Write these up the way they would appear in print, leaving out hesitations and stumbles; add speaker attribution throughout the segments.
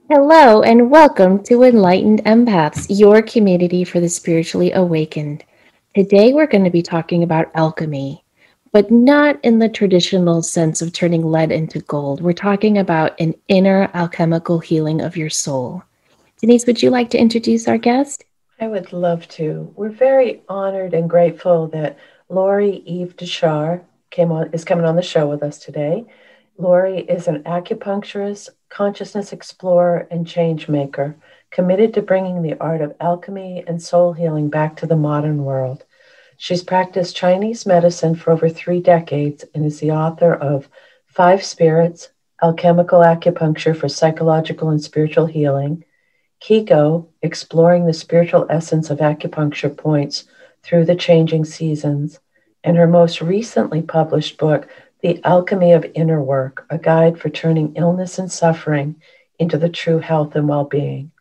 Speaker 1: Hello, and welcome to Enlightened Empaths, your community for the spiritually awakened. Today, we're going to be talking about alchemy, but not in the traditional sense of turning lead into gold. We're talking about an inner alchemical healing of your soul. Denise, would you like to introduce our guest?
Speaker 2: I would love to. We're very honored and grateful that Lorie Dechar is coming on the show with us today. Lorie is an acupuncturist, consciousness explorer, and change maker, committed to bringing the art of alchemy and soul healing back to the modern world. She's practiced Chinese medicine for over 3 decades and is the author of Five Spirits, Alchemical Acupuncture for Psychological and Spiritual Healing, Kiko, exploring the spiritual essence of acupuncture points through the changing seasons, and her most recently published book, The Alchemy of Inner Work, a guide for turning illness and suffering into the true health and well-being.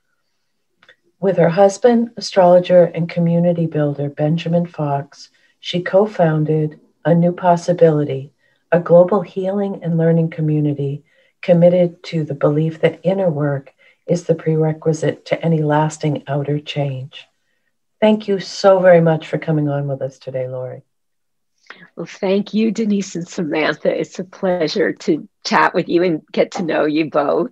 Speaker 2: With her husband, astrologer, and community builder, Benjamin Fox, she co-founded A New Possibility, a global healing and learning community committed to the belief that inner work is the prerequisite to any lasting outer change. Thank you so very much for coming on with us today, Lorie.
Speaker 3: Well, thank you, Denise and Samantha. It's a pleasure to chat with you and get to know you both.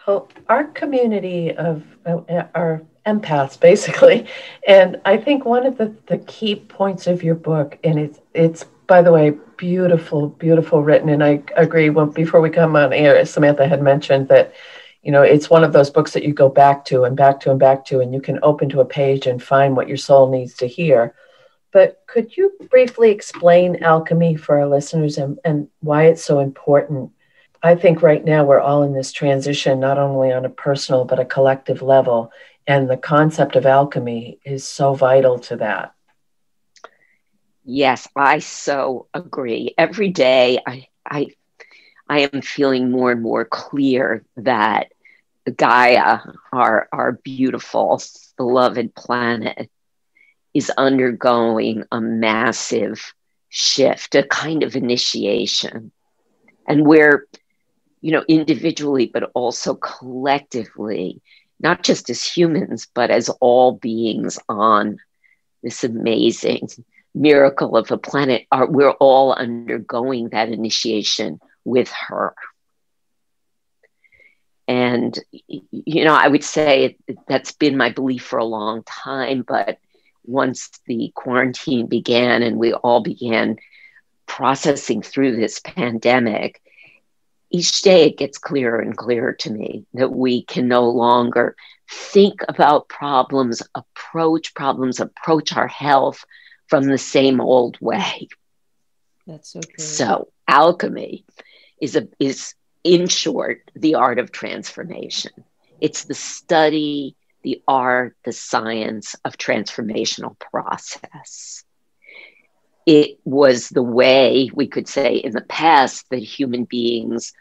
Speaker 2: Well, our community of are empaths, basically. And I think one of the key points of your book, and it's by the way, beautiful written. And I agree, before we come on air, Samantha had mentioned that it's one of those books that you go back to and back to and back to, and you can open to a page and find what your soul needs to hear. But could you briefly explain alchemy for our listeners and why it's so important? I think right now we're all in this transition, not only on a personal, but a collective level. And the concept of alchemy is so vital to that.
Speaker 3: Yes, I so agree. Every day I am feeling more and more clear that Gaia, our beautiful, beloved planet, is undergoing a massive shift, a kind of initiation. And we're, individually, but also collectively, not just as humans, but as all beings on this amazing miracle of a planet, we're all undergoing that initiation with her. And, I would say that's been my belief for a long time, but once the quarantine began and we all began processing through this pandemic, each day it gets clearer and clearer to me that we can no longer think about problems, approach our health from the same old way.
Speaker 1: That's so true.
Speaker 3: So alchemy is in short, the art of transformation. It's the study, the art, the science of transformational process. It was the way, we could say, in the past that human beings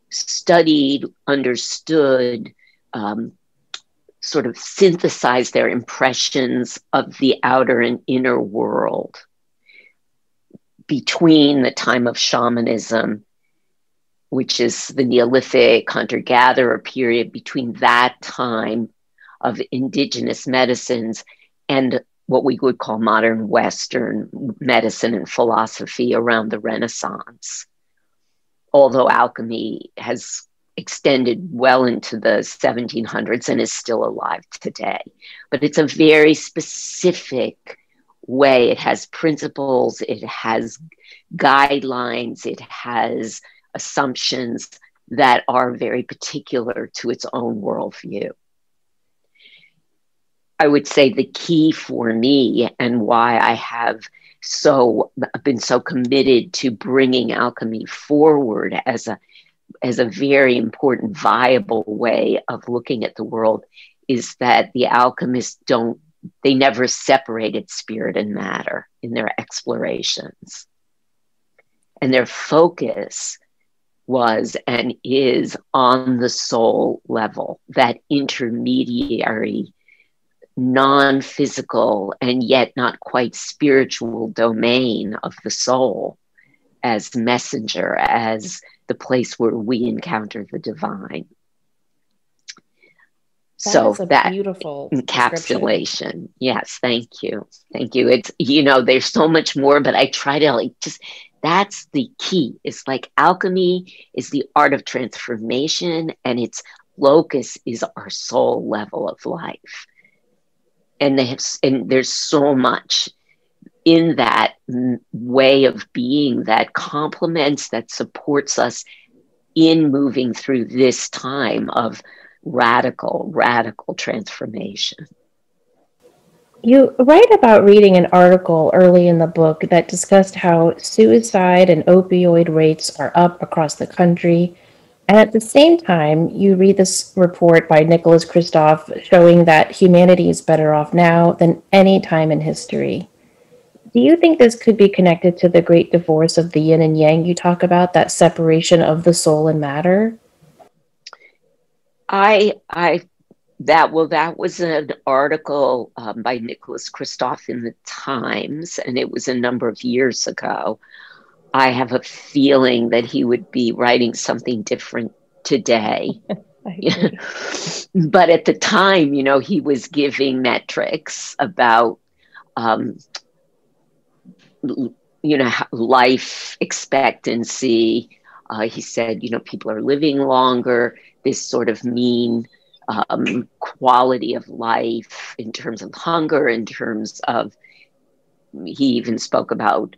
Speaker 3: studied, understood, sort of synthesized their impressions of the outer and inner world between the time of shamanism, which is the Neolithic hunter-gatherer period, between that time of indigenous medicines and what we would call modern Western medicine and philosophy around the Renaissance. Although alchemy has extended well into the 1700s and is still alive today. But it's a very specific way. It has principles, it has guidelines, it has assumptions that are very particular to its own worldview. I would say the key for me and why I have been so committed to bringing alchemy forward as a very important, viable way of looking at the world is that the alchemists they never separated spirit and matter in their explorations. And their focus was and is on the soul level, that intermediary, non-physical and yet not quite spiritual domain of the soul as messenger, as the place where we encounter the divine.
Speaker 1: That
Speaker 3: So
Speaker 1: is a
Speaker 3: that
Speaker 1: beautiful description.
Speaker 3: encapsulation, yes, thank you. Thank you. It's, there's so much more, but I try to like just, that's the key. It's like alchemy is the art of transformation, and its locus is our soul level of life. And there's so much in that way of being that complements, that supports us in moving through this time of radical, radical transformation.
Speaker 1: You write about reading an article early in the book that discussed how suicide and opioid rates are up across the country. And at the same time, you read this report by Nicholas Kristof showing that humanity is better off now than any time in history. Do you think this could be connected to the great divorce of the yin and yang you talk about, that separation of the soul and matter?
Speaker 3: I that was an article by Nicholas Kristof in the Times, and it was a number of years ago. I have a feeling that he would be writing something different today.
Speaker 1: I agree.
Speaker 3: But at the time, he was giving metrics about, life expectancy. He said, people are living longer, this sort of mean quality of life in terms of hunger, in terms of, he even spoke about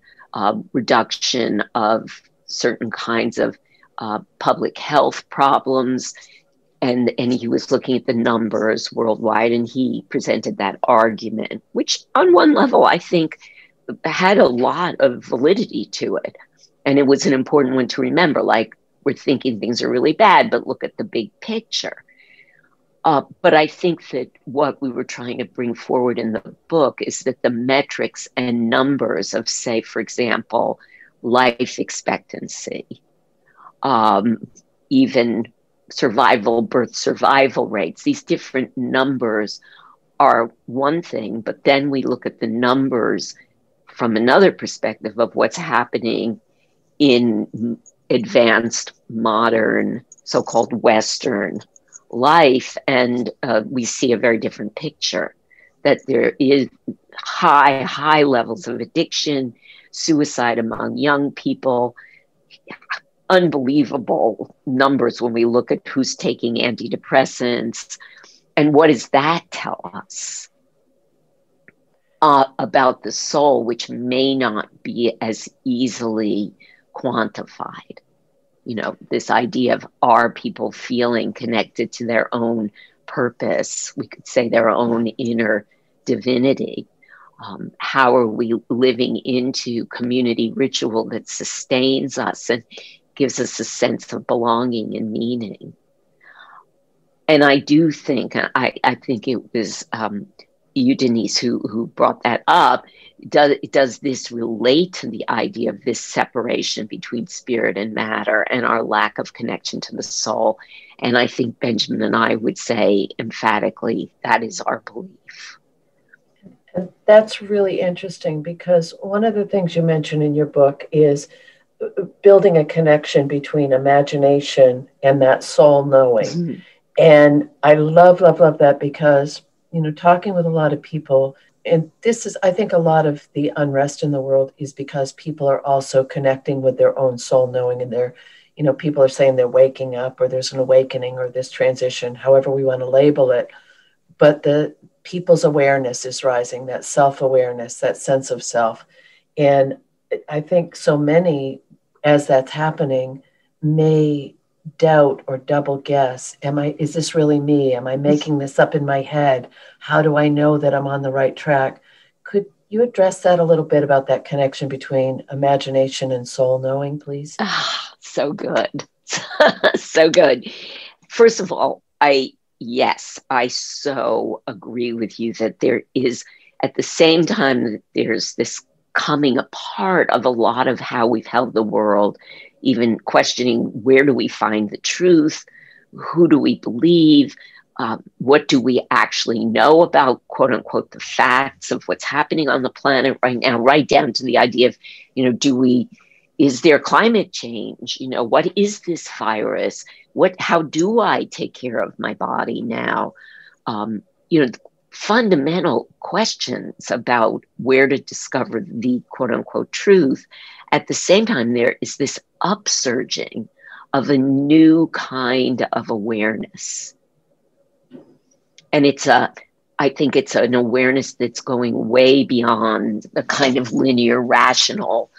Speaker 3: reduction of certain kinds of public health problems. And he was looking at the numbers worldwide, and he presented that argument, which on one level, I think, had a lot of validity to it. And it was an important one to remember, like, we're thinking things are really bad, but look at the big picture. But I think that what we were trying to bring forward in the book is that the metrics and numbers of, say, for example, life expectancy, even birth survival rates, these different numbers are one thing, but then we look at the numbers from another perspective of what's happening in advanced, modern, so-called Western life, and we see a very different picture, that there is high levels of addiction, suicide among young people, unbelievable numbers when we look at who's taking antidepressants. And what does that tell us about the soul, which may not be as easily quantified? This idea of, are people feeling connected to their own purpose? We could say their own inner divinity. How are we living into community ritual that sustains us and gives us a sense of belonging and meaning? And I do think, I think it was you, Denise, who brought that up. Does this relate to the idea of this separation between spirit and matter and our lack of connection to the soul? And I think Benjamin and I would say emphatically that is our belief.
Speaker 2: And that's really interesting, because one of the things you mention in your book is building a connection between imagination and that soul knowing. Mm-hmm. And I love that, because, talking with a lot of people, and this is, I think, a lot of the unrest in the world is because people are also connecting with their own soul knowing, and they're, people are saying they're waking up, or there's an awakening, or this transition, however we want to label it. But the people's awareness is rising, that self-awareness, that sense of self. And I think so many, as that's happening, may doubt or double guess. Is this really me? Am I making this up in my head? How do I know that I'm on the right track? Could you address that a little bit, about that connection between imagination and soul knowing, please?
Speaker 3: So good. So good. First of all, I so agree with you that there is, at the same time that there's this coming apart of a lot of how we've held the world, even questioning, where do we find the truth? Who do we believe? What do we actually know about, quote unquote, the facts of what's happening on the planet right now, right down to the idea of, is there climate change? What is this virus? How do I take care of my body now? you know, fundamental questions about where to discover the quote unquote truth. At the same time, there is this upsurging of a new kind of awareness. And I think it's an awareness that's going way beyond the kind of linear, rational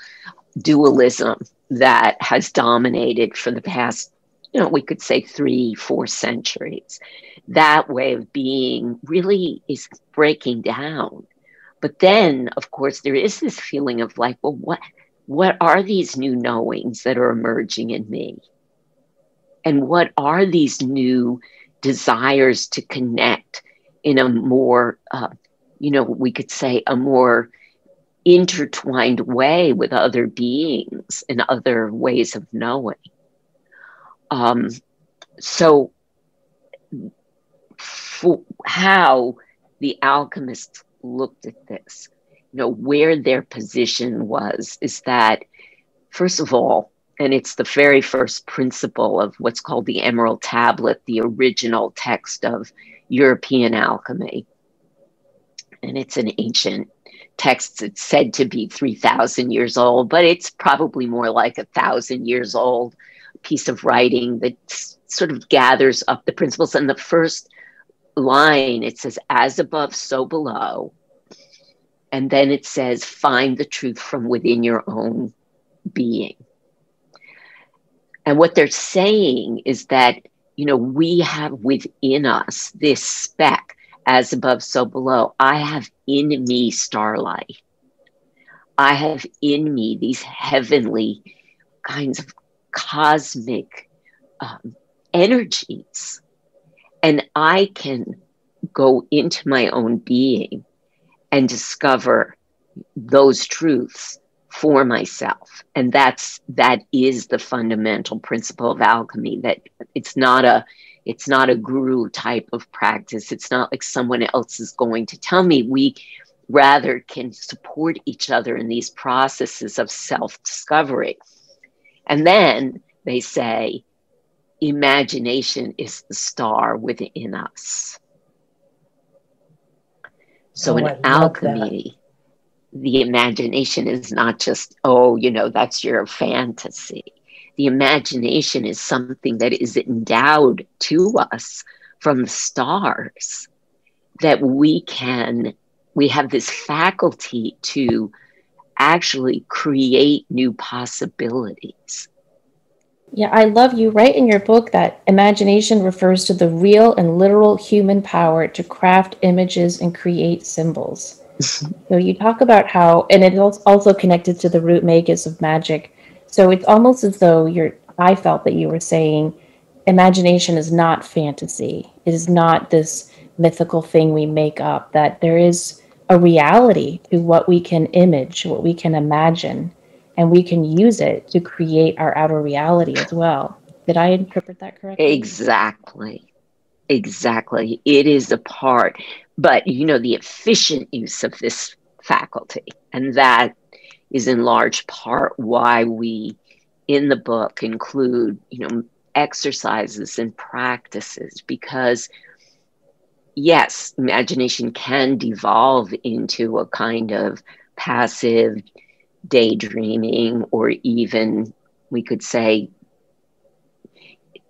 Speaker 3: dualism that has dominated for the past, you know, we could say 3-4 centuries. That way of being really is breaking down. But then, of course, there is this feeling of like, well, what are these new knowings that are emerging in me? And what are these new desires to connect in a more, you know, we could say a more intertwined way with other beings and other ways of knowing. So how the alchemists looked at this, you know, where their position was, is that, first of all, and it's the very first principle of what's called the Emerald Tablet, the original text of European alchemy. And it's an ancient text. It's said to be 3,000 years old, but it's probably more like 1,000 years old piece of writing that sort of gathers up the principles. And the first line, it says, as above, so below. And then it says, find the truth from within your own being. And what they're saying is that, you know, we have within us this speck, as above, so below. I have in me starlight. I have in me these heavenly kinds of cosmic energies. And I can go into my own being and discover those truths for myself. And that is the fundamental principle of alchemy, that it's not a guru type of practice. It's not like someone else is going to tell me. We rather can support each other in these processes of self-discovery. And then they say, imagination is the star within us. So in alchemy, the imagination is not just, oh, you know, that's your fantasy. The imagination is something that is endowed to us from the stars, that we have this faculty to actually create new possibilities.
Speaker 1: Yeah, I love you write in your book that imagination refers to the real and literal human power to craft images and create symbols. So you talk about how, and it's also connected to the root magus of magic. So it's almost as though I felt that you were saying imagination is not fantasy. It is not this mythical thing we make up, that there is a reality to what we can image, what we can imagine, and we can use it to create our outer reality as well. Did I interpret that correctly?
Speaker 3: Exactly. It is a part, but you know, the efficient use of this faculty, and that is in large part why we in the book include, you know, exercises and practices, because yes, imagination can devolve into a kind of passive daydreaming, or even we could say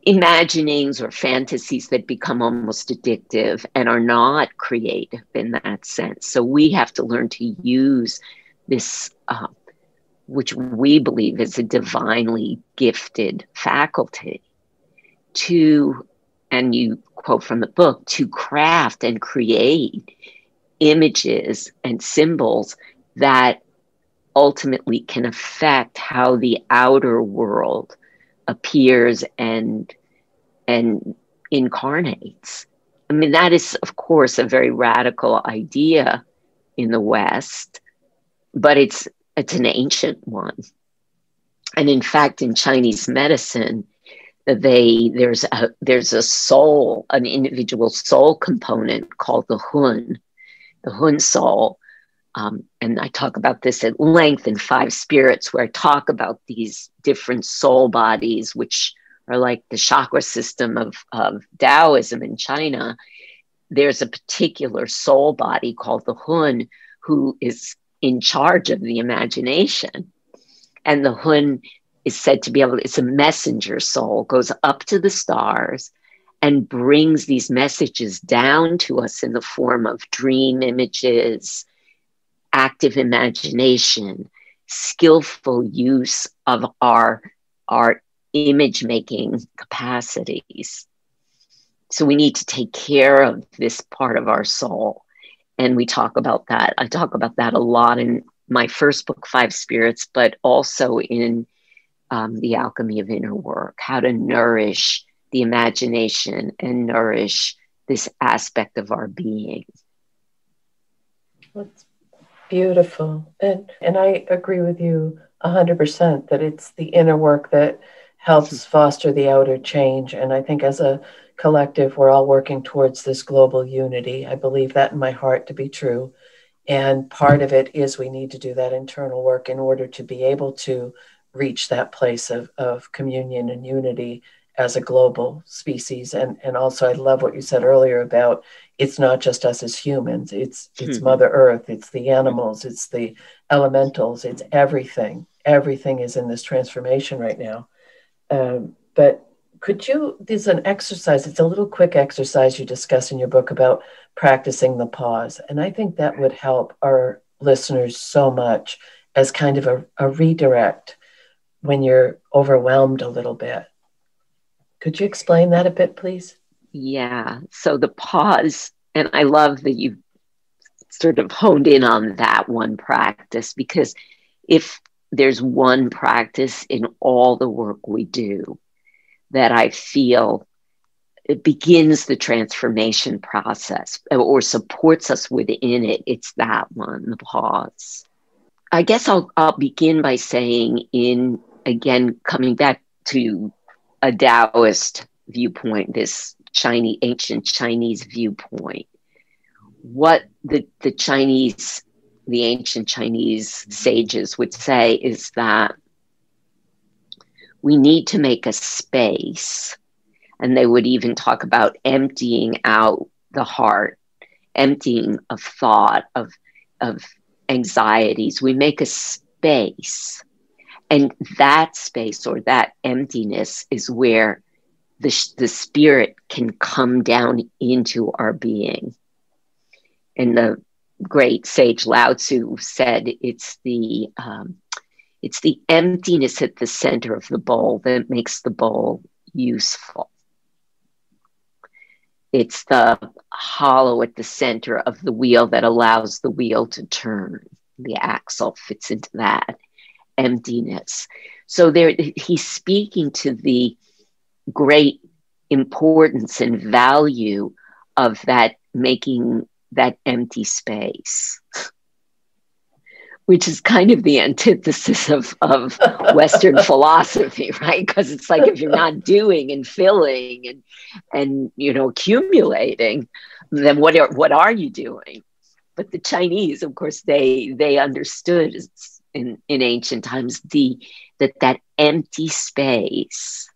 Speaker 3: imaginings or fantasies that become almost addictive and are not creative in that sense. So we have to learn to use this, which we believe is a divinely gifted faculty, to, and you quote from the book, to craft and create images and symbols that ultimately can affect how the outer world appears and incarnates. I mean, that is, of course, a very radical idea in the West, but it's an ancient one. And in fact, in Chinese medicine, there's a soul, an individual soul component called the Hun soul. And I talk about this at length in 5 Spirits, where I talk about these different soul bodies, which are like the chakra system of Taoism in China. there's a particular soul body called the Hun who is in charge of the imagination. And the Hun is said to be able to, it's a messenger soul, goes up to the stars and brings these messages down to us in the form of dream images, active imagination, skillful use of our image making capacities. So we need to take care of this part of our soul. And we talk about that. I talk about that a lot in my first book, Five Spirits, but also in The Alchemy of Inner Work, how to nourish the imagination and nourish this aspect of our being.
Speaker 2: That's beautiful. And I agree with you 100% that it's the inner work that helps foster the outer change. And I think as a collective, we're all working towards this global unity. I believe that in my heart to be true. And part of it is we need to do that internal work in order to be able to reach that place of communion and unity as a global species. And also, I love what you said earlier about it's not just us as humans, it's Mother Earth, it's the animals, it's the elementals, it's everything. Everything is in this transformation right now. But could you, there's an exercise, it's a little quick exercise you discuss in your book about practicing the pause. And I think that would help our listeners so much as kind of a redirect when you're overwhelmed a little bit. Could you explain that a bit, please?
Speaker 3: Yeah. So the pause, and I love that you sort of honed in on that one practice, because if there's one practice in all the work we do that I feel it begins the transformation process or supports us within it, it's that one, the pause. I guess I'll begin by saying, again, coming back to a Taoist viewpoint, this ancient Chinese viewpoint, what the ancient Chinese sages would say is that we need to make a space, and they would even talk about emptying out the heart, emptying of thought, of anxieties. We make a space, and that space or that emptiness is where the spirit can come down into our being. And the great sage Lao Tzu said it's the emptiness at the center of the bowl that makes the bowl useful. It's the hollow at the center of the wheel that allows the wheel to turn. The axle fits into that emptiness. So he's speaking to the great importance and value of that, making that empty space, which is kind of the antithesis of Western philosophy, right? Because it's like, if you're not doing and filling and accumulating, then what are you doing? But the Chinese, of course, they understood in ancient times that empty space,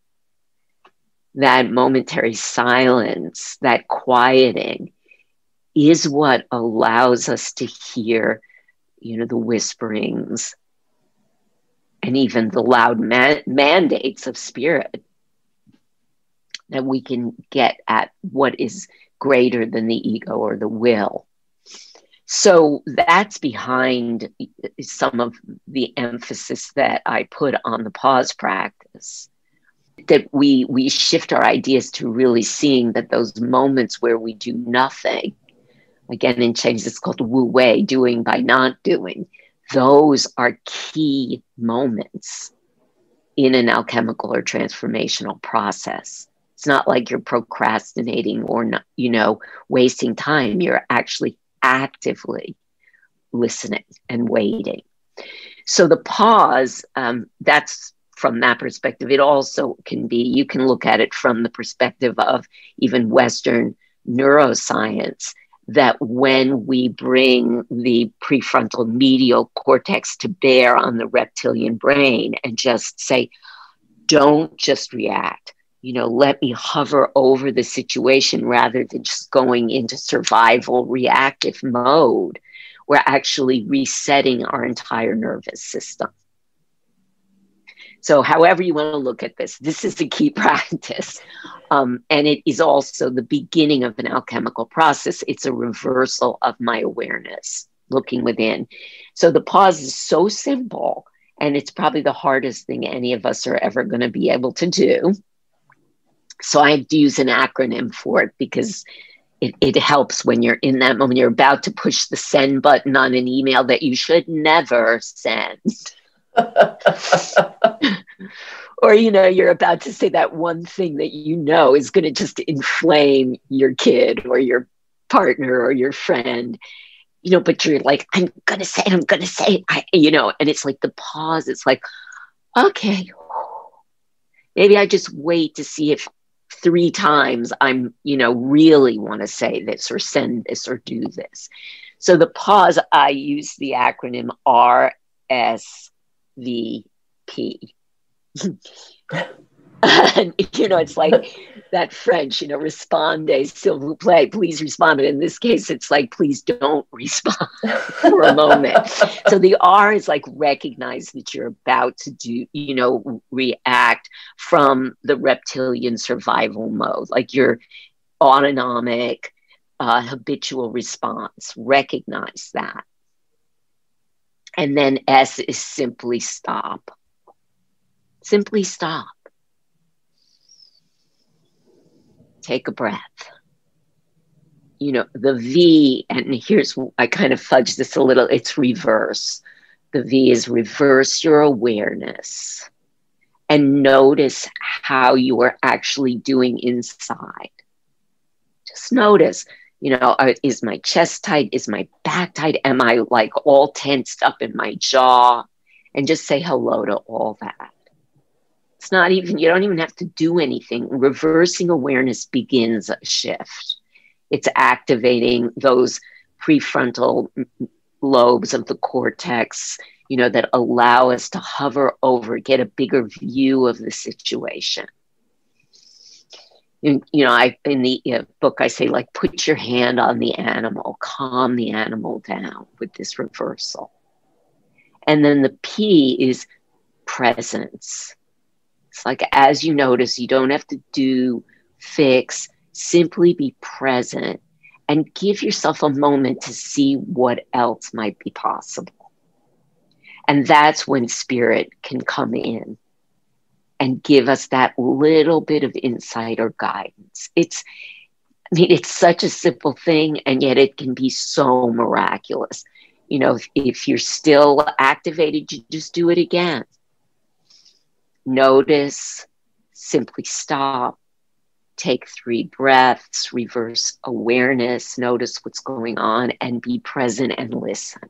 Speaker 3: that momentary silence, that quieting is what allows us to hear, the whisperings and even the loud mandates of spirit, that we can get at what is greater than the ego or the will. So that's behind some of the emphasis that I put on the pause practice, that we shift our ideas to really seeing that those moments where we do nothing, again, in Chinese, it's called wu wei, doing by not doing. Those are key moments in an alchemical or transformational process. It's not like you're procrastinating or not, wasting time. You're actually actively listening and waiting. So the pause, that's from that perspective. It also can be, you can look at it from the perspective of even Western neuroscience, that when we bring the prefrontal medial cortex to bear on the reptilian brain and just say, don't just react, let me hover over the situation rather than just going into survival reactive mode. We're actually resetting our entire nervous system. So however you want to look at this is a key practice. And it is also the beginning of an alchemical process. It's a reversal of my awareness, looking within. So the pause is so simple, and it's probably the hardest thing any of us are ever going to be able to do. So I have to use an acronym for it because it helps when you're in that moment. You're about to push the send button on an email that you should never send. Or, you're about to say that one thing that is going to just inflame your kid or your partner or your friend, but you're like, I'm going to say it, and it's like the pause. It's like, okay, maybe I just wait to see if 3 times I'm, really want to say this or send this or do this. So the pause, I use the acronym RSVP. And, it's like that French, responde, s'il vous plaît, please respond. But in this case, it's like, please don't respond for a moment. So the R is like, recognize that you're about to do, react from the reptilian survival mode, like your autonomic, habitual response. Recognize that. And then S is simply stop. Simply stop. Take a breath. The V, and here's, I kind of fudged this a little, it's reverse. The V is reverse your awareness and notice how you are actually doing inside. Just notice, is my chest tight? Is my back tight? Am I like all tensed up in my jaw? And just say hello to all that. It's not even, you don't even have to do anything. Reversing awareness begins a shift. It's activating those prefrontal lobes of the cortex, that allow us to hover over, get a bigger view of the situation. In the book, I say, like, put your hand on the animal, calm the animal down with this reversal. And then the P is presence. It's like, as you notice, you don't have to do, fix, simply be present and give yourself a moment to see what else might be possible. And that's when spirit can come in and give us that little bit of insight or guidance. It's such a simple thing, and yet it can be so miraculous. If you're still activated, you just do it again. Notice, simply stop, take 3 breaths, reverse awareness, notice what's going on, and be present and listen.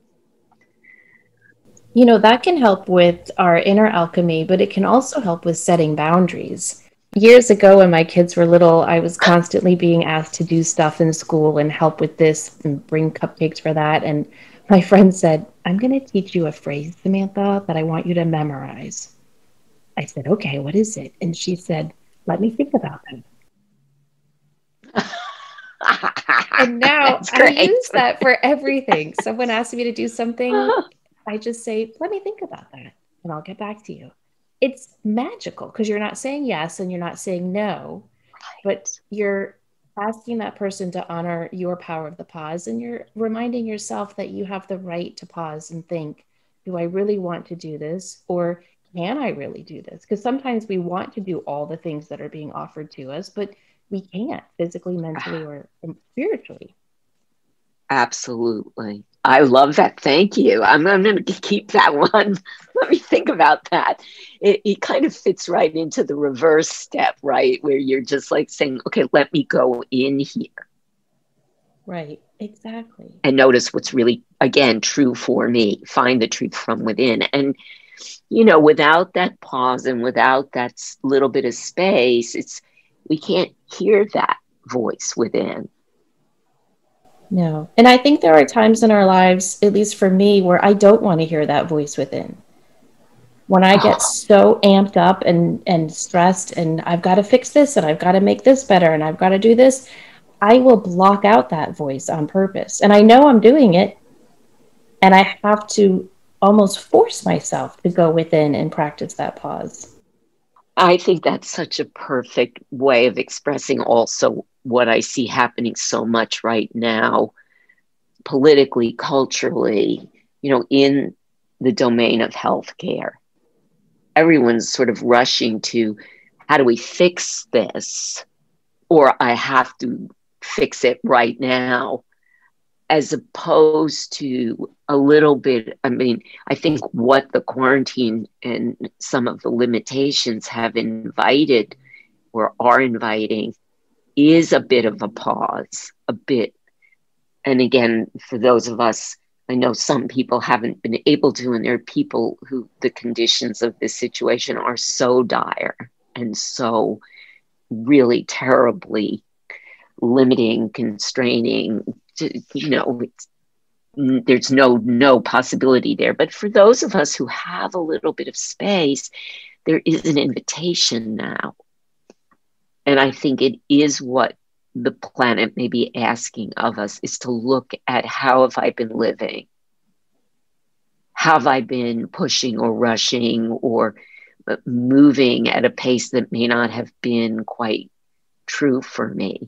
Speaker 1: That can help with our inner alchemy, but it can also help with setting boundaries. Years ago, when my kids were little, I was constantly being asked to do stuff in school and help with this and bring cupcakes for that. And my friend said, I'm going to teach you a phrase, Samantha, that I want you to memorize. I said, okay, what is it? And she said, let me think about that. And now I use that for everything. Someone asks me to do something, I just say, let me think about that, and I'll get back to you. It's magical because you're not saying yes and you're not saying no, but you're asking that person to honor your power of the pause, and you're reminding yourself that you have the right to pause and think, do I really want to do this? Or can I really do this? Because sometimes we want to do all the things that are being offered to us, but we can't physically, mentally, or spiritually.
Speaker 3: Absolutely. I love that. Thank you. I'm going to keep that one. Let me think about that. It kind of fits right into the reverse step, right? Where you're just like saying, okay, let me go in here.
Speaker 1: Right. Exactly.
Speaker 3: And notice what's really, again, true for me. Find the truth from within. And, without that pause and without that little bit of space, we can't hear that voice within.
Speaker 1: No. And I think there are times in our lives, at least for me, where I don't want to hear that voice within. When I get so amped up and stressed and I've got to fix this and I've got to make this better and I've got to do this, I will block out that voice on purpose. And I know I'm doing it, and I have to almost force myself to go within and practice that pause.
Speaker 3: I think that's such a perfect way of expressing also what I see happening so much right now, politically, culturally, in the domain of healthcare. Everyone's sort of rushing to, how do we fix this? Or I have to fix it right now, as opposed to a little bit. I think what the quarantine and some of the limitations have invited or are inviting is a bit of a pause, a bit. And again, for those of us, I know some people haven't been able to, and there are people who the conditions of this situation are so dire and so really terribly limiting, constraining, there's no possibility there. But for those of us who have a little bit of space, there is an invitation now. And I think it is what the planet may be asking of us, is to look at, how have I been living? Have I been pushing or rushing or moving at a pace that may not have been quite true for me?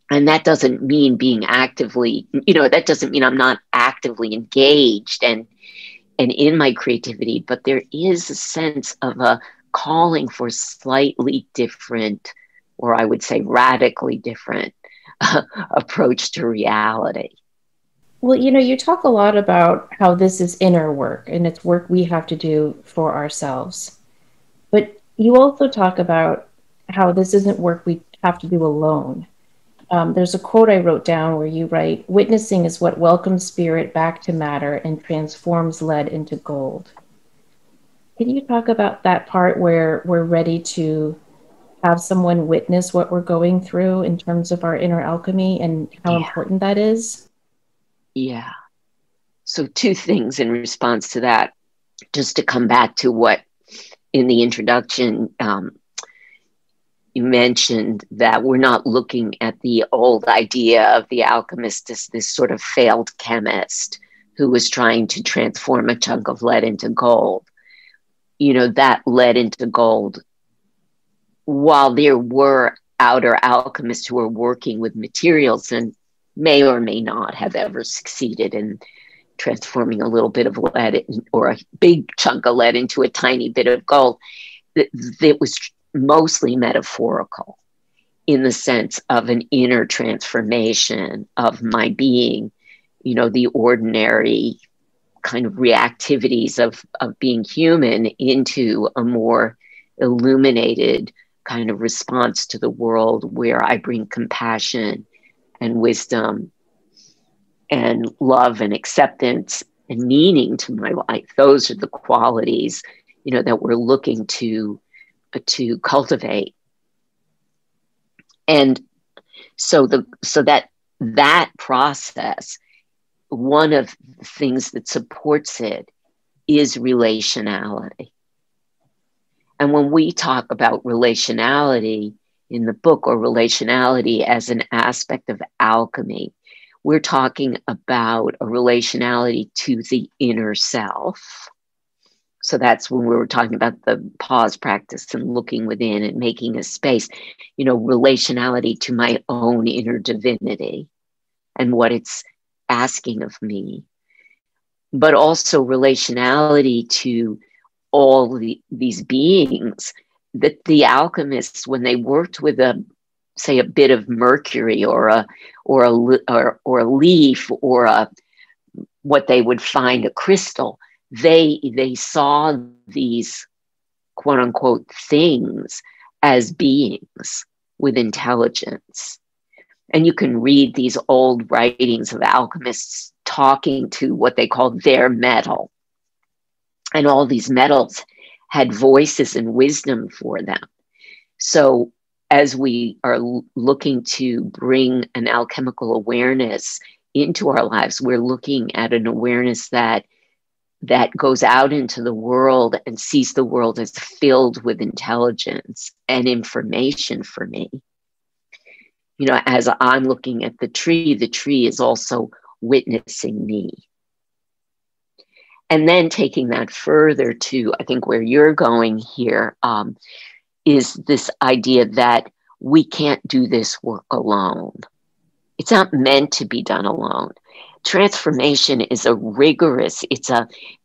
Speaker 3: And that doesn't mean being actively, that doesn't mean I'm not actively engaged and in my creativity, but there is a sense of a calling for slightly different, or I would say radically different, approach to reality.
Speaker 1: Well, you talk a lot about how this is inner work and it's work we have to do for ourselves. But you also talk about how this isn't work we have to do alone. There's a quote I wrote down where you write, "Witnessing is what welcomes spirit back to matter and transforms lead into gold." Can you talk about that part where we're ready to have someone witness what we're going through in terms of our inner alchemy and how important that is?
Speaker 3: Yeah. So 2 things in response to that, just to come back to what in the introduction, you mentioned that we're not looking at the old idea of the alchemist as this sort of failed chemist who was trying to transform a chunk of lead into gold. That lead into gold, while there were outer alchemists who were working with materials and may or may not have ever succeeded in transforming a little bit of lead or a big chunk of lead into a tiny bit of gold, it was mostly metaphorical in the sense of an inner transformation of my being, the ordinary kind of reactivities of being human into a more illuminated kind of response to the world where I bring compassion and wisdom and love and acceptance and meaning to my life. Those are the qualities, that we're looking to cultivate. And so that process, one of the things that supports it is relationality. And when we talk about relationality in the book, or relationality as an aspect of alchemy, we're talking about a relationality to the inner self. So that's when we were talking about the pause practice and looking within and making a space, relationality to my own inner divinity and what it's asking of me, but also relationality to all these beings that the alchemists, when they worked with say a bit of mercury or a leaf or what they would find, a crystal, they saw these quote unquote things as beings with intelligence. And you can read these old writings of alchemists talking to what they called their metal. And all these metals had voices and wisdom for them. So as we are looking to bring an alchemical awareness into our lives, we're looking at an awareness that that goes out into the world and sees the world as filled with intelligence and information for me. You know, as I'm looking at the tree is also witnessing me. And then taking that further to, I think, where you're going here, is this idea that we can't do this work alone. It's not meant to be done alone. Transformation is a rigorous,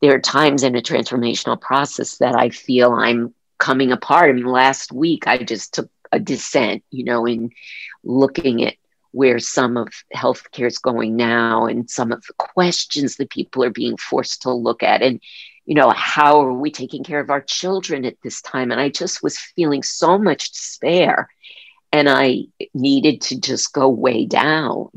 Speaker 3: there are times in a transformational process that I feel I'm coming apart. I mean, last week I just took a descent, you know, in looking at where some of healthcare is going now and some of the questions that people are being forced to look at. And, you know, how are we taking care of our children at this time? And I just was feeling so much despair. And I needed to just go way down.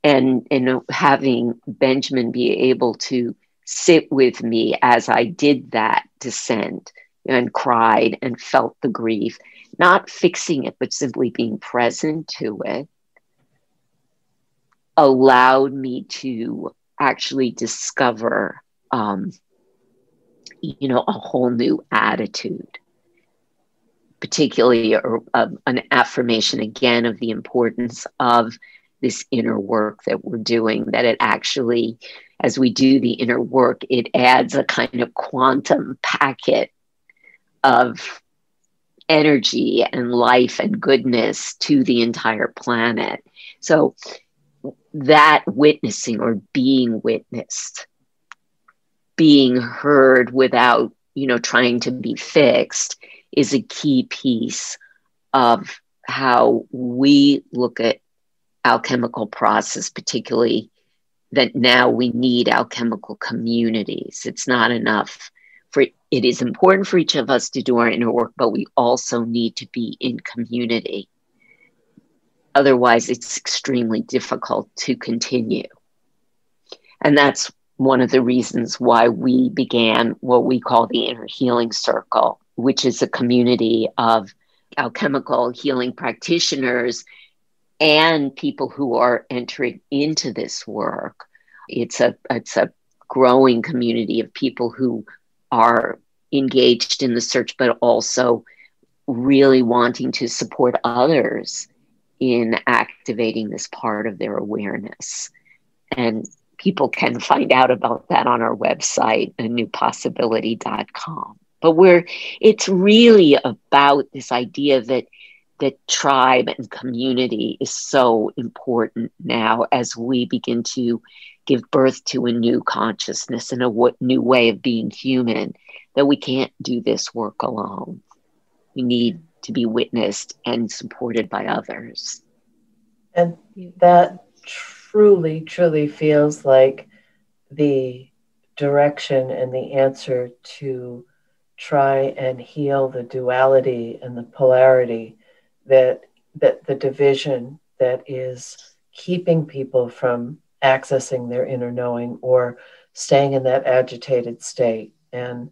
Speaker 3: And having Benjamin be able to sit with me as I did that descent and cried and felt the grief, not fixing it, but simply being present to it, allowed me to actually discover, you know, a whole new attitude. Particularly an affirmation again of the importance of this inner work that we're doing, that it actually, as we do the inner work, it adds a kind of quantum packet of energy and life and goodness to the entire planet. So that witnessing or being witnessed, being heard without, you know, trying to be fixed, is a key piece of how we look at alchemical process, particularly that now we need alchemical communities. It's not enough it is important for each of us to do our inner work, but we also need to be in community. Otherwise, it's extremely difficult to continue. And that's one of the reasons why we began what we call the Inner Healing Circle, which is a community of alchemical healing practitioners and people who are entering into this work. It's a growing community of people who are engaged in the search, but also really wanting to support others in activating this part of their awareness. And people can find out about that on our website, anewpossibility.com. But it's really about this idea that tribe and community is so important now as we begin to give birth to a new consciousness and a new way of being human, that we can't do this work alone. We need to be witnessed and supported by others.
Speaker 2: And that truly, truly feels like the direction and the answer to try and heal the duality and the polarity, that the division that is keeping people from accessing their inner knowing or staying in that agitated state. And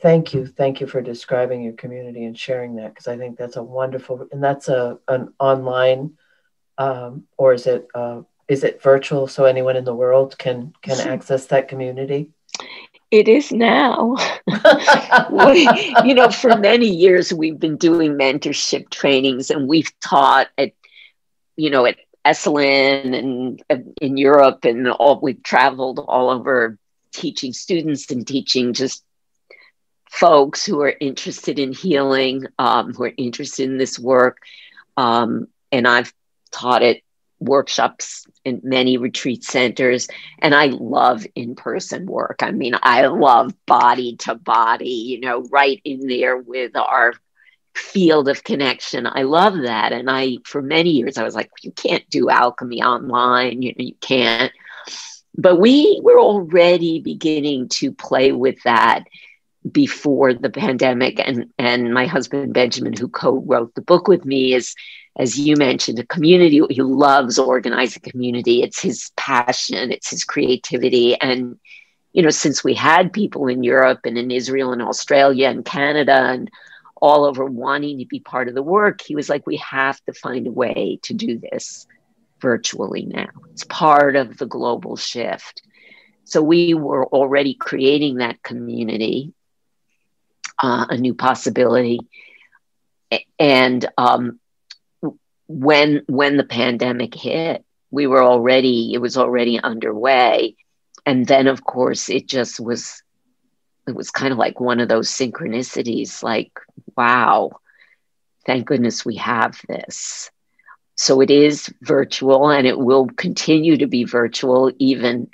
Speaker 2: thank you for describing your community and sharing that, because I think that's a wonderful, and that's an online, or is it virtual, so anyone in the world can access that community?
Speaker 3: It is now. You know, for many years we've been doing mentorship trainings, and we've taught at Esalen and in Europe, and we've traveled all over teaching students and teaching just folks who are interested in healing, who are interested in this work. And I've taught at workshops in many retreat centers, and I love in-person work. I mean, I love body to body, you know, right in there with our field of connection. I love that. And for many years, I was like, you can't do alchemy online, you know, you can't. But we're already beginning to play with that before the pandemic. And my husband, Benjamin, who co-wrote the book with me, is, as you mentioned, a community. He loves organizing community. It's his passion. It's his creativity. And, you know, since we had people in Europe and in Israel and Australia and Canada and all over wanting to be part of the work, he was like, we have to find a way to do this virtually now. It's part of the global shift. So we were already creating that community, a new possibility. And when the pandemic hit, it was already underway. And then, of course, it was kind of like one of those synchronicities, like, wow, thank goodness we have this. So it is virtual, and it will continue to be virtual even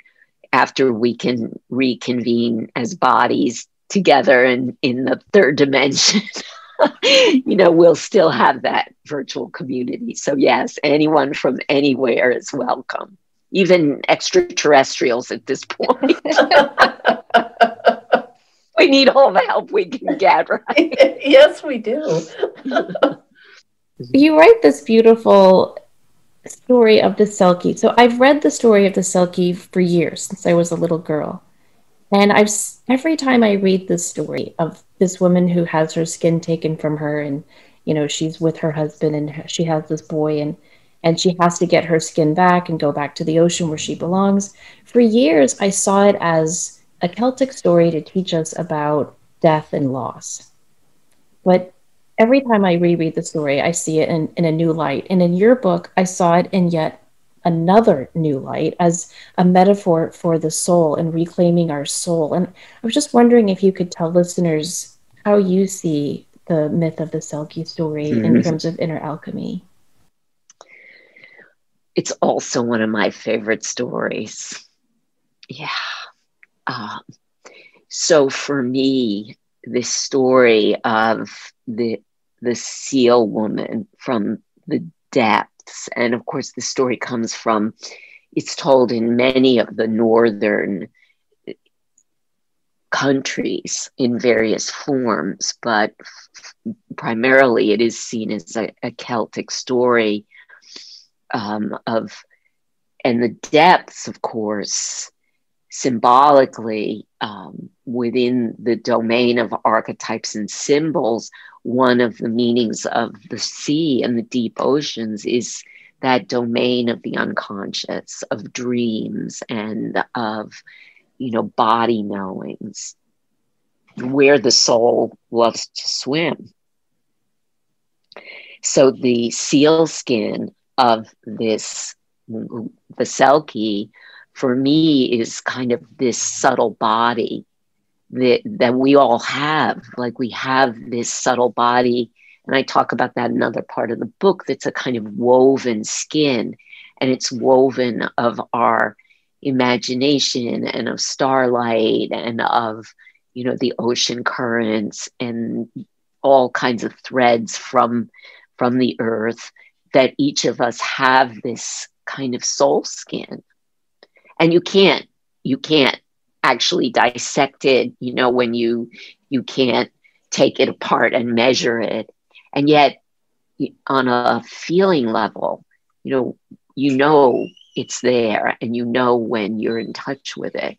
Speaker 3: after we can reconvene as bodies together in the third dimension. We'll still have that virtual community. So yes, anyone from anywhere is welcome, even extraterrestrials at this point. We need all the help we can get, right?
Speaker 2: Yes, we do.
Speaker 1: You write this beautiful story of the Selkie. So I've read the story of the Selkie for years, since I was a little girl. And every time I read this story of this woman who has her skin taken from her, and she's with her husband, and she has this boy, and she has to get her skin back and go back to the ocean where she belongs. For years, I saw it as a Celtic story to teach us about death and loss. But every time I reread the story, I see it in a new light. And in your book, I saw it in yet another new light as a metaphor for the soul and reclaiming our soul. And I was just wondering if you could tell listeners how you see the myth of the Selkie story in terms of inner alchemy.
Speaker 3: It's also one of my favorite stories. Yeah. So for me, this story of the seal woman from the depths, and of course the story comes from, it's told in many of the northern countries in various forms, but primarily it is seen as a Celtic story and the depths, of course, symbolically within the domain of archetypes and symbols. One of the meanings of the sea and the deep oceans is that domain of the unconscious, of dreams, and of body knowings, where the soul loves to swim. So the seal skin of the Selkie, for me, is kind of this subtle body that we all have. Like, we have this subtle body, and I talk about that in another part of the book, that's a kind of woven skin, and it's woven of our imagination and of starlight and of the ocean currents and all kinds of threads from the earth, that each of us have this kind of soul skin. And you can't actually dissect it, when you can't take it apart and measure it. And yet on a feeling level, it's there, and when you're in touch with it.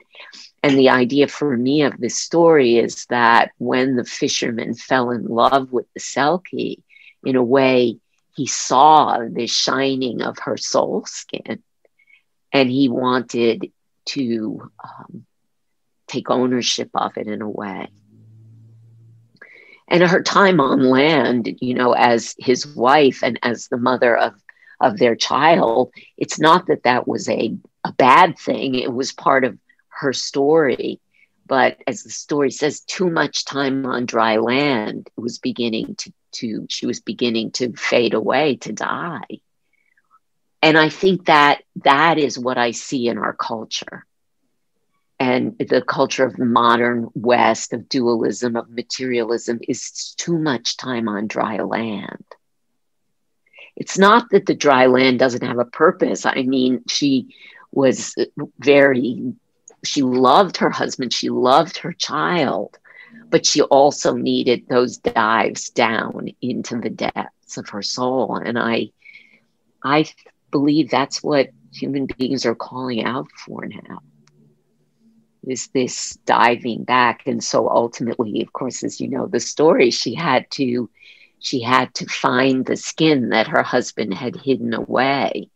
Speaker 3: And the idea for me of this story is that when the fisherman fell in love with the Selkie, in a way, he saw the shining of her soul skin, and he wanted to take ownership of it in a way. And her time on land, as his wife and as the mother of their child, it's not that was a bad thing. It was part of her story. But as the story says, too much time on dry land, it was beginning she was beginning to fade away, to die. And I think that is what I see in our culture. And the culture of the modern West, of dualism, of materialism, is too much time on dry land. It's not that the dry land doesn't have a purpose. I mean, she loved her husband, she loved her child, but she also needed those dives down into the depths of her soul. And I believe that's what human beings are calling out for now, is this diving back. And so ultimately, of course, as you know the story, she had to find the skin that her husband had hidden away.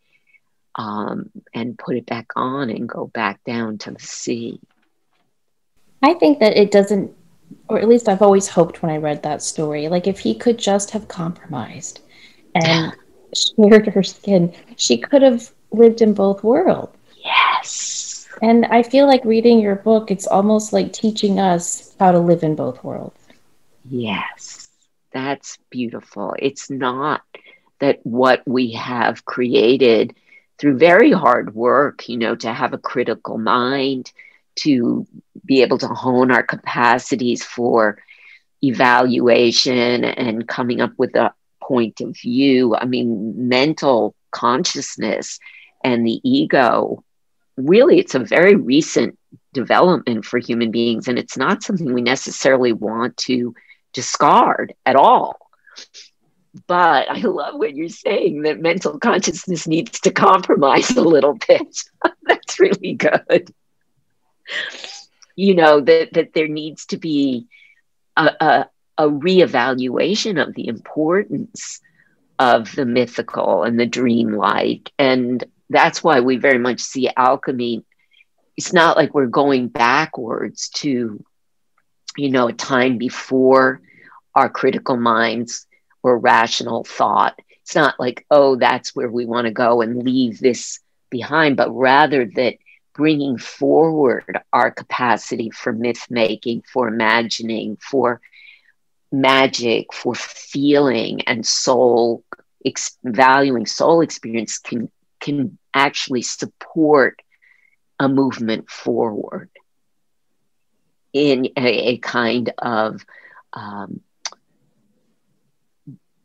Speaker 3: and put it back on and go back down to the sea.
Speaker 1: I think that it doesn't, or at least I've always hoped when I read that story, like if he could just have compromised and shared her skin, she could have lived in both worlds.
Speaker 3: Yes.
Speaker 1: And I feel like reading your book, it's almost like teaching us how to live in both worlds.
Speaker 3: Yes. That's beautiful. It's not that what we have created through very hard work, to have a critical mind, to be able to hone our capacities for evaluation and coming up with a point of view. I mean, mental consciousness and the ego, really, it's a very recent development for human beings, and it's not something we necessarily want to discard at all. But I love what you're saying, that mental consciousness needs to compromise a little bit. That's really good. That there needs to be a reevaluation of the importance of the mythical and the dreamlike. And that's why we very much see alchemy. It's not like we're going backwards to, a time before our critical minds or rational thought. It's not like, oh, that's where we want to go and leave this behind, but rather that bringing forward our capacity for myth making, for imagining, for magic, for feeling and valuing soul experience can actually support a movement forward in a kind of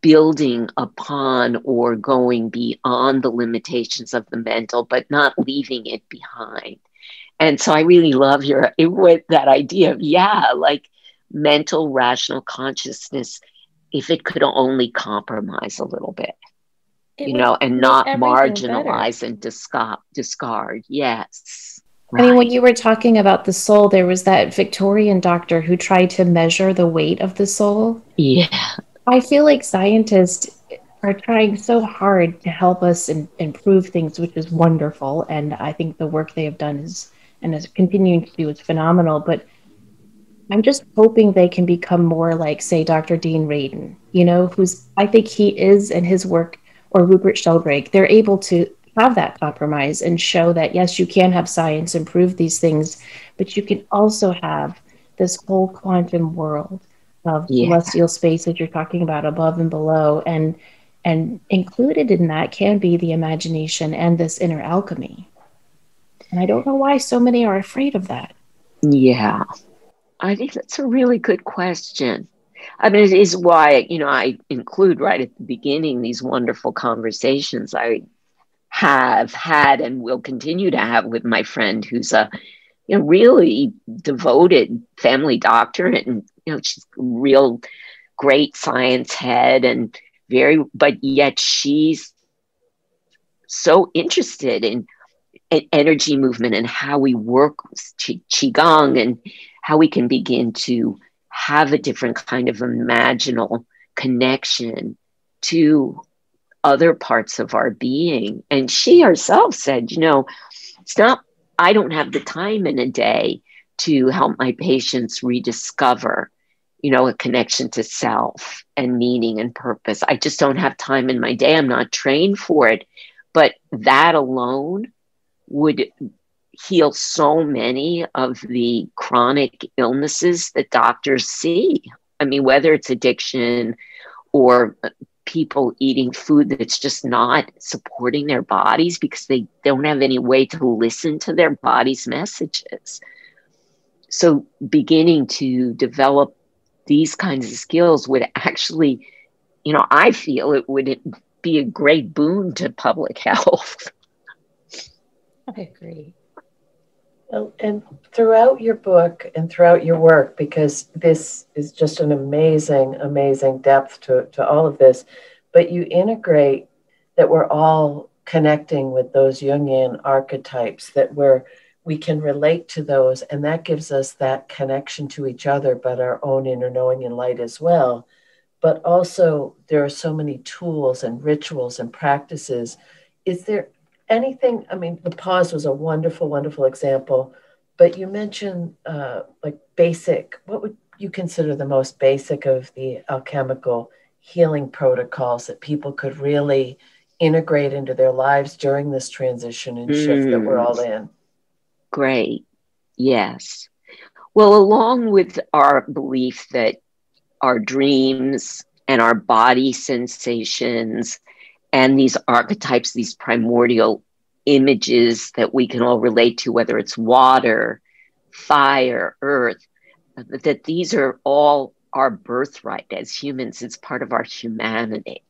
Speaker 3: building upon or going beyond the limitations of the mental, but not leaving it behind. And so I really love that idea of, like mental rational consciousness, if it could only compromise a little bit, and not marginalize and discard. Yes.
Speaker 1: Right. I mean, when you were talking about the soul, there was that Victorian doctor who tried to measure the weight of the soul.
Speaker 3: Yeah.
Speaker 1: I feel like scientists are trying so hard to help us improve things, which is wonderful. And I think the work they have done is continuing to do is phenomenal. But I'm just hoping they can become more like, say, Dr. Dean Radin, I think he is, in his work, or Rupert Sheldrake, they're able to have that compromise and show that, yes, you can have science improve these things, but you can also have this whole quantum world of celestial space that you're talking about, above and below. And included in that can be the imagination and this inner alchemy. And I don't know why so many are afraid of that.
Speaker 3: Yeah. I think that's a really good question. I mean, it is why, I include right at the beginning these wonderful conversations I have had and will continue to have with my friend who's a really devoted family doctor, and she's a real great science head, and but yet she's so interested in energy movement and how we work with qigong and how we can begin to have a different kind of imaginal connection to other parts of our being. And she herself said, it's not, I don't have the time in a day to help my patients rediscover, a connection to self and meaning and purpose. I just don't have time in my day. I'm not trained for it. But that alone would heal so many of the chronic illnesses that doctors see. I mean, whether it's addiction or people eating food that's just not supporting their bodies because they don't have any way to listen to their body's messages. So beginning to develop these kinds of skills would actually, I feel it would be a great boon to public health.
Speaker 1: I agree.
Speaker 2: Well, and throughout your book and throughout your work, because this is just an amazing, amazing depth to all of this, but you integrate that we're all connecting with those Jungian archetypes, that we can relate to those, and that gives us that connection to each other, but our own inner knowing and light as well. But also there are so many tools and rituals and practices. Is there anything, I mean, the pause was a wonderful, wonderful example, but you mentioned like basic, what would you consider the most basic of the alchemical healing protocols that people could really integrate into their lives during this transition and shift that we're all in?
Speaker 3: Great. Yes. Well, along with our belief that our dreams and our body sensations and these archetypes, these primordial images that we can all relate to, whether it's water, fire, earth, that these are all our birthright as humans. It's part of our humanity.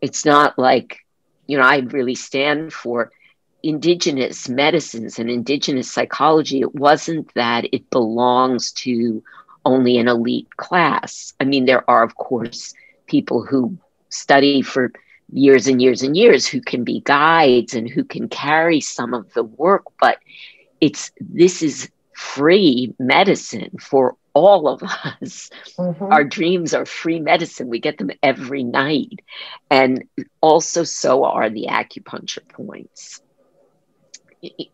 Speaker 3: It's not like, I really stand for indigenous medicines and indigenous psychology. It wasn't that it belongs to only an elite class. I mean, there are, of course, people who study for years and years and years who can be guides and who can carry some of the work, but this is free medicine for all of us. Our dreams are free medicine. We get them every night. And also so are the acupuncture points.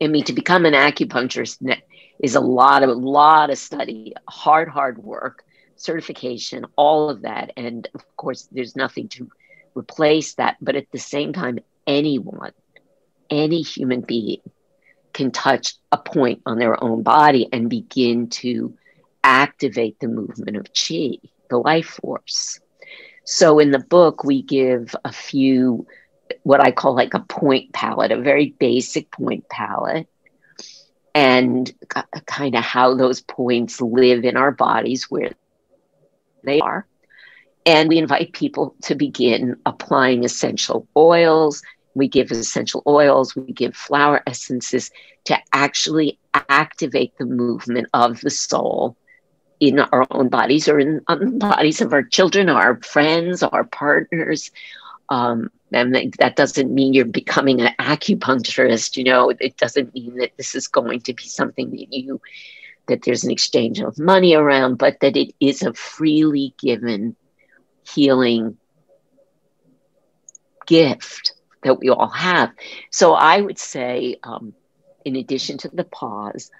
Speaker 3: I mean, to become an acupuncturist is a lot of study, hard work, certification, all of that. And of course, there's nothing to replace that. But at the same time, anyone, any human being can touch a point on their own body and begin to activate the movement of chi, the life force. So in the book, we give a few, what I call like a point palette, a very basic point palette, and kind of how those points live in our bodies, where they are. And we invite people to begin applying essential oils. We give essential oils, we give flower essences to actually activate the movement of the soul in our own bodies or in the bodies of our children, our friends, our partners. And that doesn't mean you're becoming an acupuncturist. It doesn't mean that this is going to be something that there's an exchange of money around, but that it is a freely given healing gift that we all have. So I would say, in addition to the pause,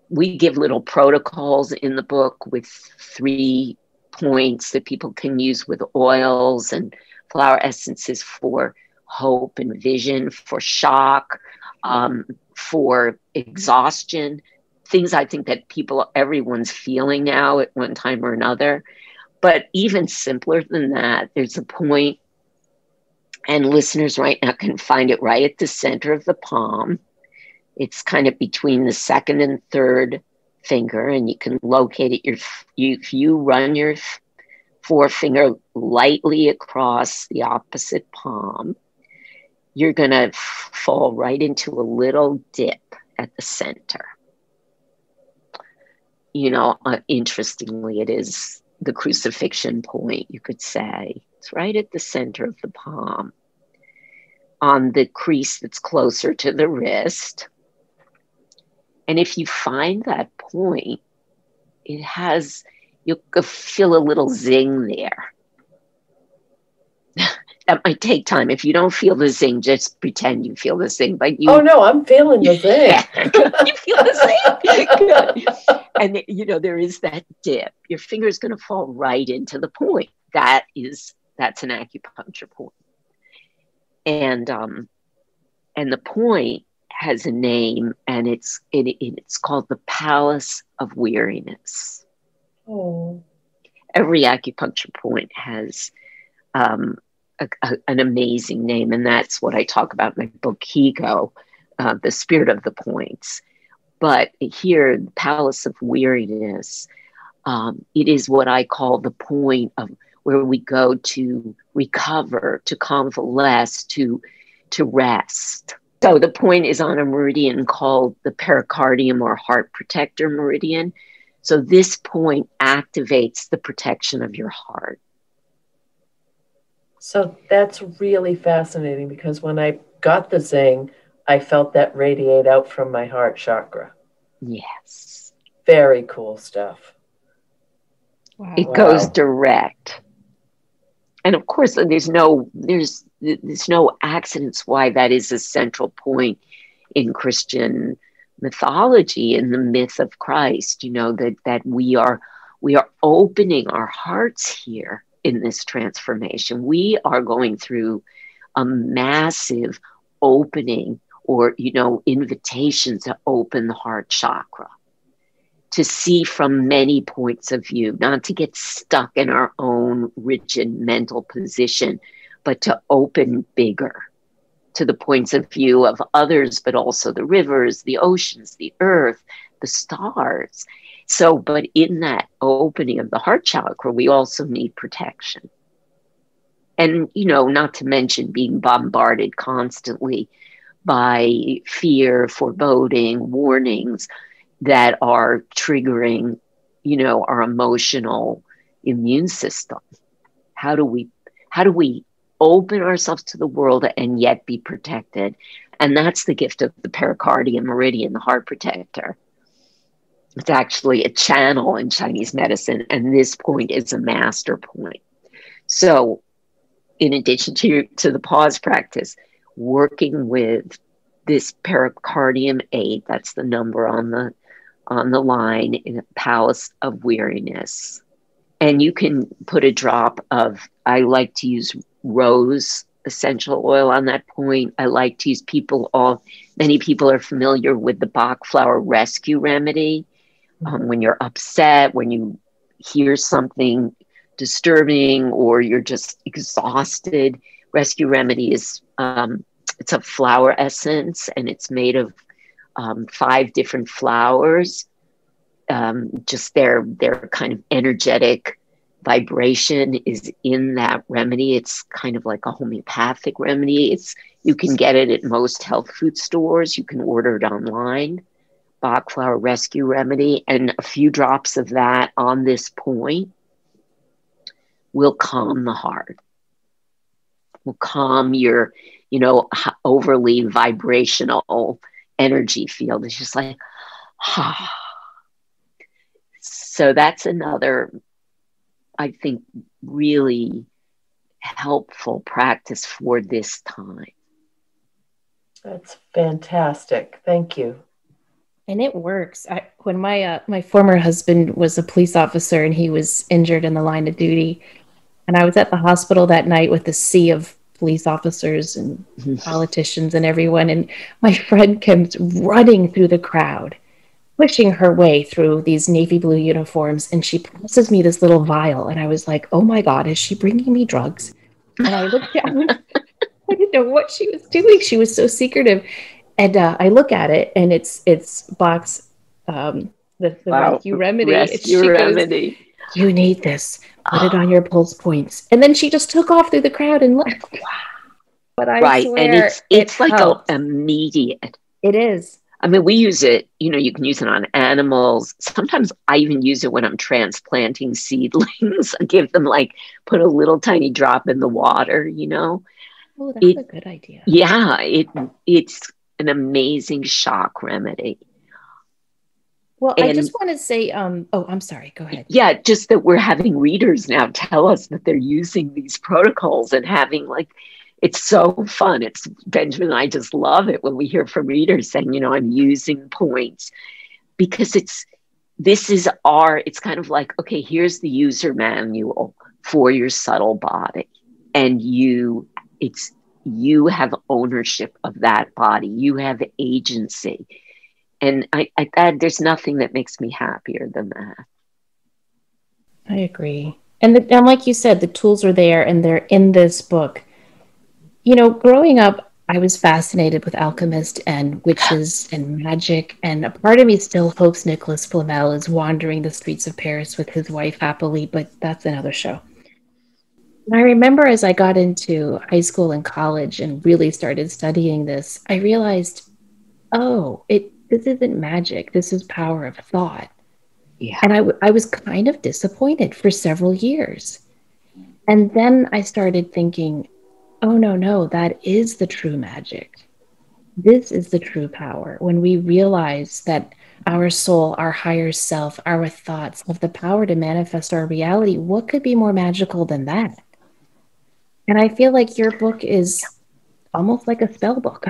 Speaker 3: we give little protocols in the book with 3 points that people can use with oils and flower essences for hope and vision, for shock, for exhaustion, things I think that everyone's feeling now at one time or another. But even simpler than that, there's a point, and listeners right now can find it right at the center of the palm. It's kind of between the second and third finger, and you can locate it. If you run your forefinger lightly across the opposite palm, you're going to fall right into a little dip at the center. Interestingly, it is the crucifixion point, you could say. It's right at the center of the palm, on the crease that's closer to the wrist. And if you find that point, you'll feel a little zing there. That might take time. If you don't feel the zing, just pretend you feel the zing. But
Speaker 2: oh no, I'm feeling the zing.
Speaker 3: You feel the zing. Good. And there is that dip. Your finger is going to fall right into the point. That's an acupuncture point. And the point has a name, and it's called the Palace of Weariness.
Speaker 2: Oh.
Speaker 3: Every acupuncture point has an amazing name, and that's what I talk about in my book, Higo, the spirit of the points. But here, the Palace of Weariness, it is what I call the point of where we go to recover, to convalesce, to rest. So the point is on a meridian called the pericardium or heart protector meridian. So this point activates the protection of your heart.
Speaker 2: So that's really fascinating, because when I got the zing, I felt that radiate out from my heart chakra.
Speaker 3: Yes.
Speaker 2: Very cool stuff.
Speaker 3: Wow. It goes direct. And of course, there's no accidents why that is a central point in Christian mythology, in the myth of Christ, that we are opening our hearts here in this transformation. We are going through a massive opening, or invitation to open the heart chakra, to see from many points of view, not to get stuck in our own rigid mental position, but to open bigger to the points of view of others, but also the rivers, the oceans, the earth, the stars. So, but in that opening of the heart chakra, we also need protection. And, not to mention being bombarded constantly by fear, foreboding, warnings that are triggering, our emotional immune system. How do we open ourselves to the world and yet be protected? And that's the gift of the pericardium meridian, the heart protector. It's actually a channel in Chinese medicine, and this point is a master point. So, in addition to the pause practice, working with this pericardium 8, that's the number on the line, in a palace of weariness. And you can put a drop of, I like to use rose essential oil on that point. I like to use many people are familiar with the Bach flower rescue remedy. When you're upset, when you hear something disturbing, or you're just exhausted, rescue remedy is, it's a flower essence, and it's made of 5 different flowers. Just their kind of energetic vibration is in that remedy. It's kind of like a homeopathic remedy. You can get it at most health food stores. You can order it online. Bach flower rescue remedy, and a few drops of that on this point will calm the heart. Will calm your, overly vibrational energy field. It's just like, ah. So that's another, I think, really helpful practice for this time.
Speaker 2: That's fantastic. Thank you.
Speaker 1: And it works. When my former husband was a police officer and he was injured in the line of duty, and I was at the hospital that night with a sea of police officers and politicians and everyone, and my friend comes running through the crowd, pushing her way through these navy blue uniforms, and she passes me this little vial, and I was like, oh my God, is she bringing me drugs? And I looked down. I didn't know what she was doing. She was so secretive. And I look at it, and it's Bach's, the rescue remedy.
Speaker 3: Rescue remedy.
Speaker 1: Goes, you need this. Put it on your pulse points. And then she just took off through the crowd and left. But I swear,
Speaker 3: and it's like immediate.
Speaker 1: It is.
Speaker 3: I mean, we use it, you can use it on animals. Sometimes I even use it when I'm transplanting seedlings. I give them put a little tiny drop in the water,
Speaker 1: Oh, that's a good idea.
Speaker 3: Yeah, it's an amazing shock remedy.
Speaker 1: Well, I just want to say, I'm sorry, go ahead.
Speaker 3: Yeah, just that we're having readers now tell us that they're using these protocols and having it's so fun. It's Benjamin and I just love it when we hear from readers saying, I'm using points, because it's kind of like, okay, here's the user manual for your subtle body, and you have ownership of that body. You have agency. And I there's nothing that makes me happier than that.
Speaker 1: I agree. And like you said, the tools are there, and they're in this book. Growing up, I was fascinated with alchemists and witches and magic, and a part of me still hopes Nicholas Flamel is wandering the streets of Paris with his wife happily, but that's another show. And I remember as I got into high school and college and really started studying this, I realized, this isn't magic. This is power of thought.
Speaker 3: Yeah.
Speaker 1: And I was kind of disappointed for several years. And then I started thinking, oh, no, that is the true magic. This is the true power. When we realize that our soul, our higher self, our thoughts have the power to manifest our reality, what could be more magical than that? And I feel like your book is almost like a spell book.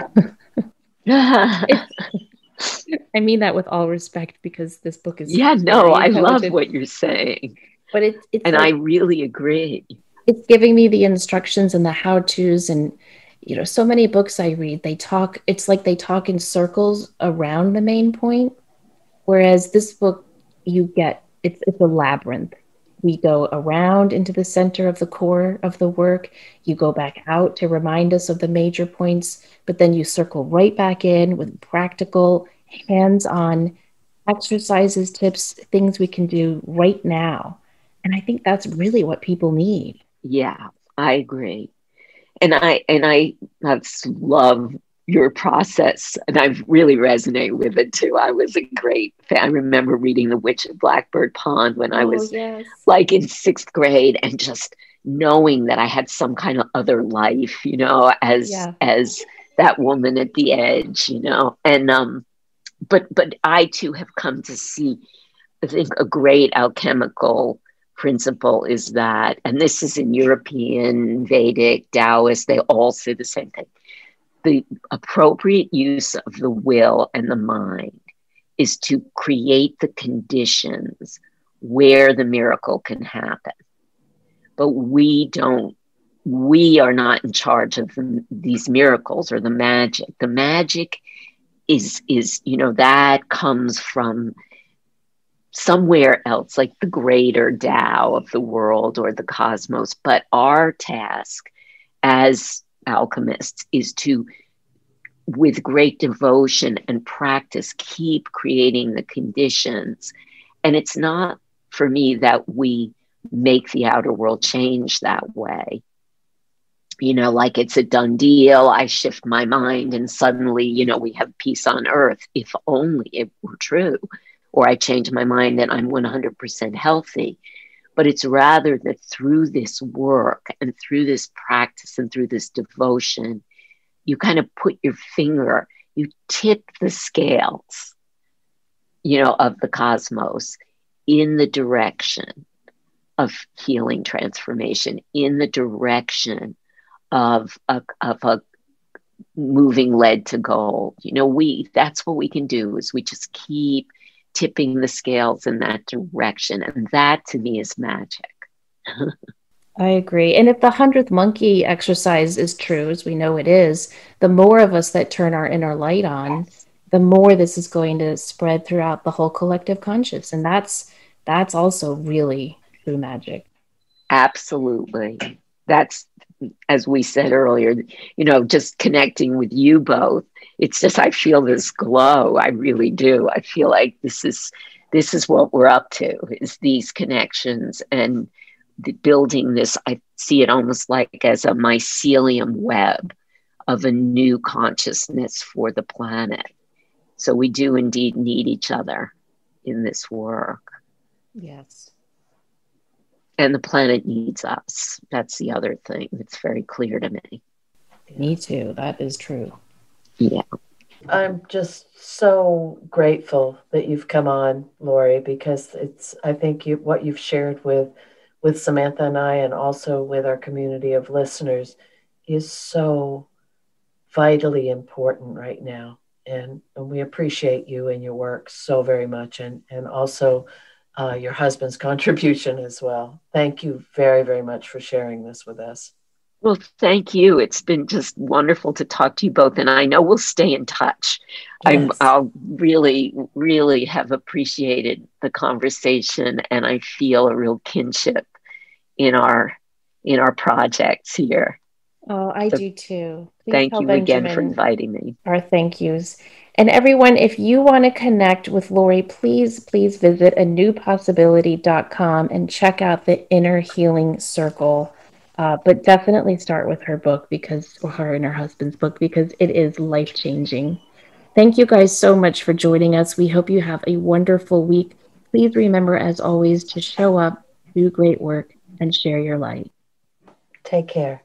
Speaker 1: I mean that with all respect because this book is
Speaker 3: Yeah, no,
Speaker 1: very
Speaker 3: I love
Speaker 1: intelligent.
Speaker 3: what you're saying.
Speaker 1: But it's
Speaker 3: And I
Speaker 1: like
Speaker 3: really agree.
Speaker 1: it's giving me the instructions and the how-tos and so many books I read, it's like they talk in circles around the main point. Whereas this book, it's a labyrinth. We go around into the center of the core of the work. You go back out to remind us of the major points, but then you circle right back in with practical, hands-on exercises, tips, things we can do right now. And I think that's really what people need.
Speaker 3: Yeah, I agree. And I that's love your process, and I really resonate with it too. I was a great fan. I remember reading The Witch of Blackbird Pond when I
Speaker 1: Oh,
Speaker 3: was
Speaker 1: yes.
Speaker 3: like in sixth grade, and just knowing that I had some kind of other life,
Speaker 1: Yeah.
Speaker 3: as that woman at the edge, and but I too have come to see, I think, a great alchemical principle is that, and this is in European, Vedic, Taoist, they all say the same thing. The appropriate use of the will and the mind is to create the conditions where the miracle can happen. But we are not in charge of these miracles or the magic. The magic is that comes from somewhere else, like the greater Tao of the world or the cosmos. But our task as alchemists is to, with great devotion and practice, keep creating the conditions. And it's not for me that we make the outer world change that way. Like it's a done deal. I shift my mind and suddenly, we have peace on earth. If only it were true. Or I change my mind and I'm 100% healthy. But it's rather that through this work and through this practice and through this devotion, you kind of put your finger, you tip the scales, of the cosmos in the direction of healing transformation, in the direction of a moving lead to gold. That's what we can do, is we just keep tipping the scales in that direction. And that to me is magic.
Speaker 1: I agree. And if the 100th monkey exercise is true, as we know it is, the more of us that turn our inner light on, the more this is going to spread throughout the whole collective conscious. And that's also really true magic.
Speaker 3: Absolutely. That's, as we said earlier, just connecting with you both. It's just, I feel this glow. I really do. I feel like this is what we're up to, is these connections and building this. I see it almost like as a mycelium web of a new consciousness for the planet. So we do indeed need each other in this work.
Speaker 1: Yes.
Speaker 3: And the planet needs us. That's the other thing that's very clear to me.
Speaker 1: Me too. That is true.
Speaker 3: Yeah.
Speaker 2: I'm just so grateful that you've come on, Lorie, because I think what you've shared with Samantha and I, and also with our community of listeners, is so vitally important right now. And we appreciate you and your work so very much, and also your husband's contribution as well. Thank you very, very much for sharing this with us.
Speaker 3: Well, thank you. It's been just wonderful to talk to you both. And I know we'll stay in touch.
Speaker 2: Yes.
Speaker 3: I'll really, really have appreciated the conversation, and I feel a real kinship in our projects here.
Speaker 1: Oh, I do too. Please
Speaker 3: Thank
Speaker 1: tell
Speaker 3: you again for
Speaker 1: Benjamin
Speaker 3: inviting me.
Speaker 1: our thank yous. And everyone, if you want to connect with Lorie, please visit anewpossibility.com and check out the Inner Healing Circle. But definitely start with her book, or her and her husband's book, because it is life-changing. Thank you guys so much for joining us. We hope you have a wonderful week. Please remember, as always, to show up, do great work, and share your light.
Speaker 2: Take care.